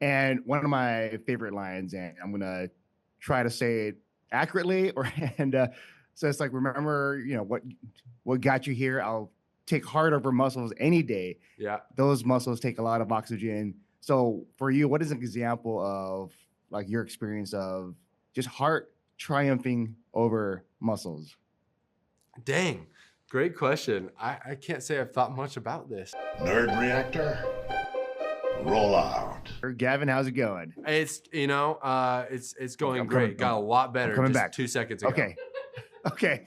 And one of my favorite lines, and I'm gonna try to say it accurately, or and so it's like, remember, what got you here? I'll take heart over muscles any day. Yeah. Those muscles take a lot of oxygen. So for you, what is an example of like your experience of just heart triumphing over muscles? Dang. Great question. I can't say I've thought much about this. Nerd Reactor, roll out. Or Gavin, how's it going? It's going great. Got a lot better coming just back. 2 seconds ago. Okay. Okay.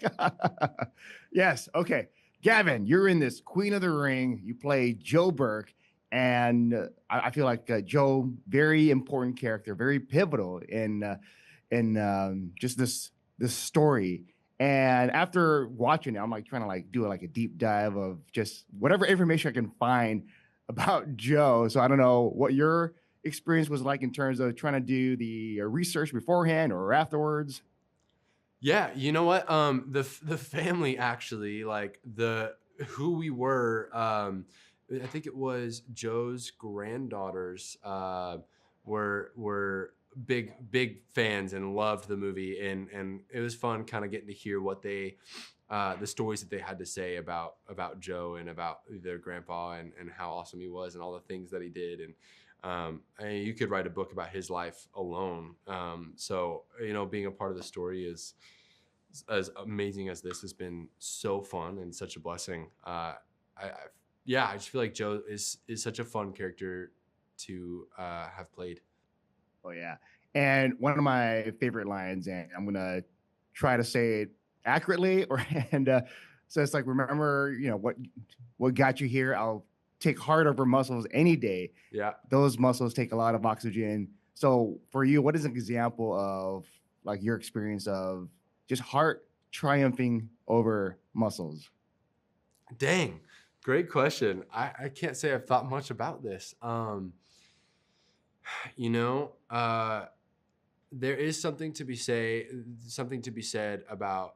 Yes. Okay. Gavin, you're in this Queen of the Ring. You play Joe Burke. And I feel like Joe, very important character, very pivotal in just this story. And after watching it, I'm like trying to like do like a deep dive of just whatever information I can find about Joe. So I don't know what your experience was like in terms of trying to do the research beforehand or afterwards. Yeah, you know what? The family actually, like who we were. I think it was Joe's granddaughters. Were big fans and loved the movie, and it was fun kind of getting to hear what they, the stories that they had to say about Joe and about their grandpa and how awesome he was and all the things that he did. And you could write a book about his life alone. So, being a part of the story is as amazing as this has been so fun and such a blessing. I just feel like Joe is such a fun character to have played. Oh yeah. And one of my favorite lines, and I'm gonna try to say it accurately, or and so it's like, remember, what got you here? I'll take heart over muscles any day. Yeah. Those muscles take a lot of oxygen. So for you, what is an example of like your experience of just heart triumphing over muscles? Dang. Great question. I can't say I've thought much about this. There is something to be said about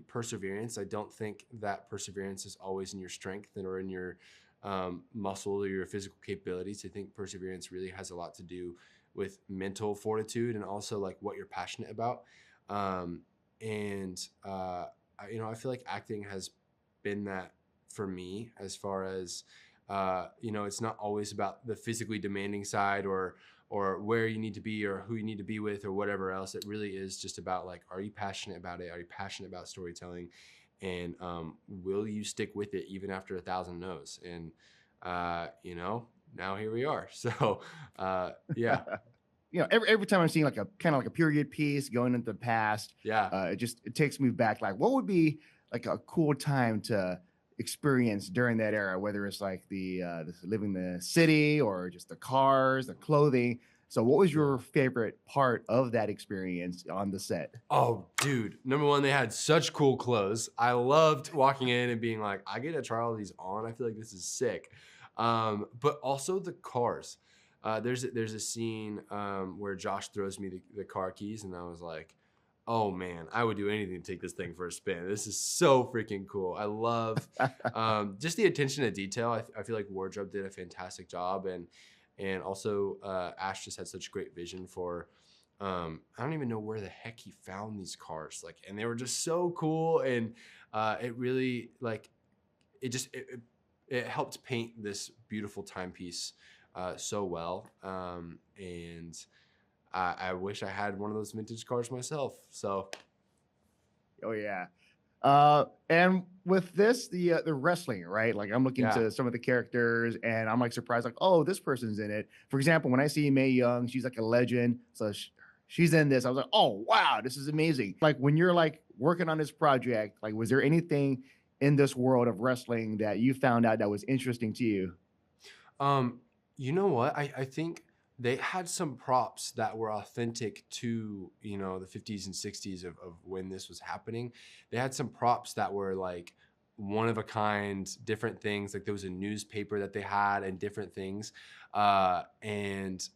perseverance. I don't think that perseverance is always in your strength or in your muscle or your physical capabilities. I think perseverance really has a lot to do with mental fortitude and also like what you're passionate about. I feel like acting has been that for me, as far as it's not always about the physically demanding side or where you need to be or who you need to be with or whatever else. It really is just about like, are you passionate about it? Are you passionate about storytelling? And will you stick with it even after 1,000 no's? And now here we are. So yeah. Every time I'm seeing like a kind of like a period piece going into the past, Yeah. It takes me back. Like, what would be like a cool time to experience during that era? Whether it's like the living in the city or just the cars, the clothing. So, what was your favorite part of that experience on the set? Oh, dude. Number one, they had such cool clothes. I loved walking in and being like, I get to try all these on. I feel like this is sick. But also the cars. There's a scene where Josh throws me the car keys, and I was like, oh man, I would do anything to take this thing for a spin. This is so freaking cool. I love just the attention to detail. I feel like wardrobe did a fantastic job, and also Ash just had such great vision for. I don't even know where the heck he found these cars, and they were just so cool, and it really it helped paint this beautiful timepiece so well, and I wish I had one of those vintage cars myself. So, oh yeah. And with this, the wrestling, right? Like I'm looking to some of the characters, and I'm like surprised, like, oh, this person's in it. For example, when I see Mae Young, she's like a legend, so she's in this. I was like, oh wow, this is amazing. Like when you're like working on this project, like was there anything in this world of wrestling that you found out that was interesting to you? You know what? I think they had some props that were authentic to, the 50s and 60s of when this was happening. They had some props that were like one of a kind, different things. Like there was a newspaper that they had and different things. And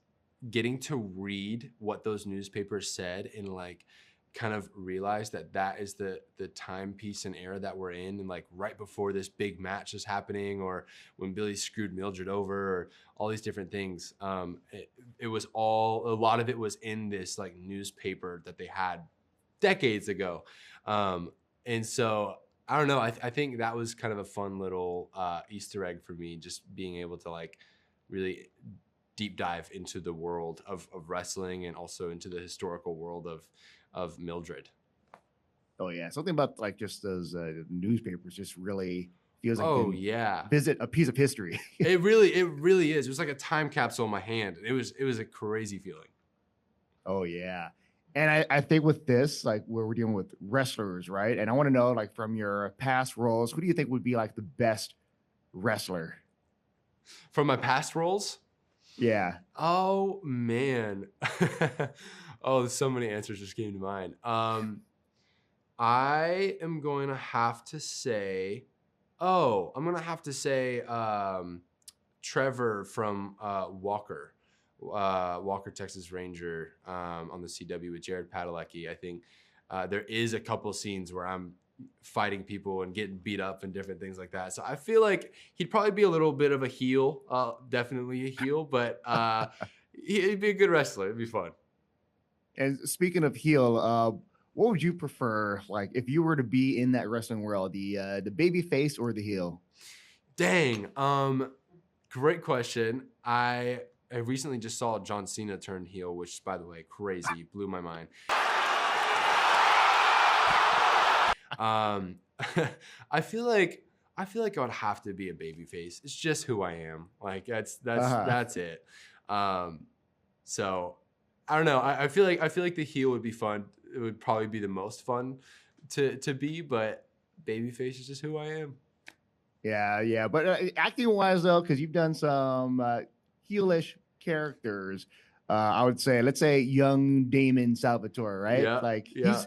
getting to read what those newspapers said in like kind of realized that that is the timepiece and era that we're in, and like right before this big match is happening, or when Billy screwed Mildred over, or all these different things. It was all, a lot of it was in this like newspaper that they had decades ago. And so I don't know, I think that was kind of a fun little Easter egg for me, just being able to like really deep dive into the world of wrestling, and also into the historical world of Mildred. Oh yeah, something about like just those newspapers just really feels like Oh you yeah, visit a piece of history. it really is. It was like a time capsule in my hand. It was a crazy feeling. Oh yeah. And I think with this, like where we're dealing with wrestlers, right? And I want to know, like from your past roles, who do you think would be like the best wrestler? From my past roles, Yeah. oh man, oh, so many answers just came to mind. I am going to have to say, Trevor from Walker. Walker, Texas Ranger, on the CW with Jared Padalecki. I think there is a couple scenes where I'm fighting people and getting beat up and different things like that. So I feel like he'd probably be a little bit of a heel, definitely a heel, but he'd be a good wrestler. It'd be fun. And speaking of heel, what would you prefer, like if you were to be in that wrestling world, the baby face or the heel? Dang. Great question. I recently just saw John Cena turn heel, which, by the way, crazy, blew my mind. I feel like I would have to be a babyface. It's just who I am. Like that's it. So I don't know. I feel like the heel would be fun. It would probably be the most fun to be, but babyface is just who I am. Yeah. But acting wise though, because you've done some heelish characters, I would say, let's say young Damon Salvatore, right? Yeah, Like yeah.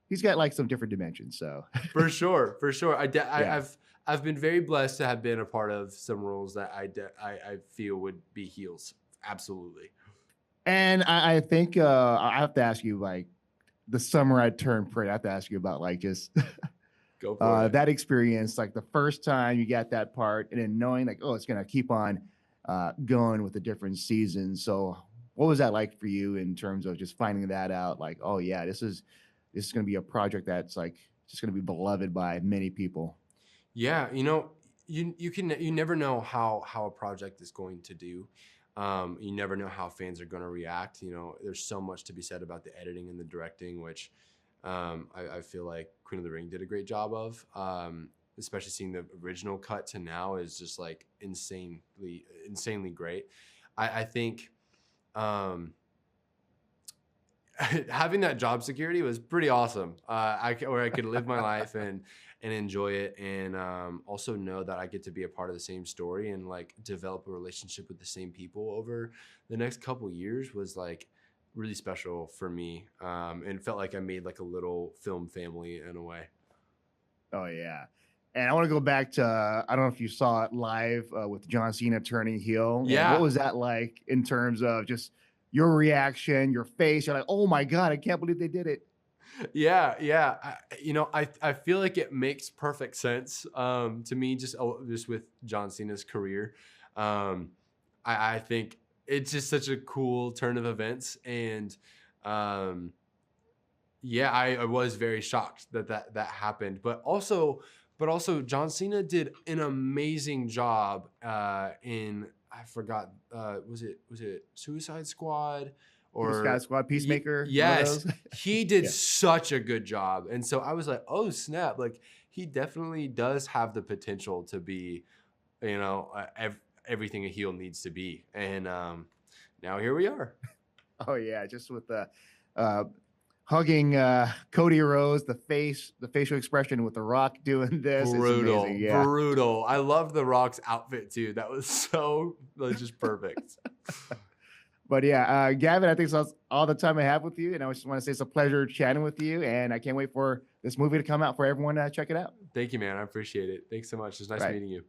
he's got like some different dimensions. So For sure. I've been very blessed to have been a part of some roles that I feel would be heels. Absolutely. And I think I have to ask you, like the summer I turned pretty. I have to ask you about like just Go for it. that experience, like the first time you got that part, and then knowing like, oh, it's gonna keep on going with the different seasons. So, what was that like for you in terms of just finding that out? Like, oh yeah, this is gonna be a project that's like just gonna be beloved by many people. Yeah, you never know how a project is going to do. You never know how fans are going to react. There's so much to be said about the editing and the directing, which I feel like Queen of the Ring did a great job of. Especially seeing the original cut to now is just like insanely great. I think having that job security was pretty awesome. Where I could live my life and enjoy it, and also know that I get to be a part of the same story and like develop a relationship with the same people over the next couple years was like really special for me, and felt like I made like a little film family in a way. Oh yeah. And I want to go back to I don't know if you saw it live with John Cena turning heel. Yeah. What was that like in terms of just your reaction, your face? You're like, oh my God, I can't believe they did it. Yeah. I feel like it makes perfect sense to me, just with John Cena's career. I think it's just such a cool turn of events, and I was very shocked that happened. But also John Cena did an amazing job in, I forgot, was it Suicide Squad? Or Suicide Squad, Peacemaker. Yes, he did Yeah. such a good job. And so I was like, oh snap, like he definitely does have the potential to be, everything a heel needs to be. And now here we are. Oh yeah, just with the hugging Cody Rhodes, the facial expression with The Rock doing this. Brutal, it's amazing. Yeah. brutal. I love The Rock's outfit too. That was just perfect. But yeah, Gavin, I think that's all the time I have with you. And I just want to say it's a pleasure chatting with you. And I can't wait for this movie to come out for everyone to check it out. Thank you, man. I appreciate it. Thanks so much. It's nice Right. meeting you.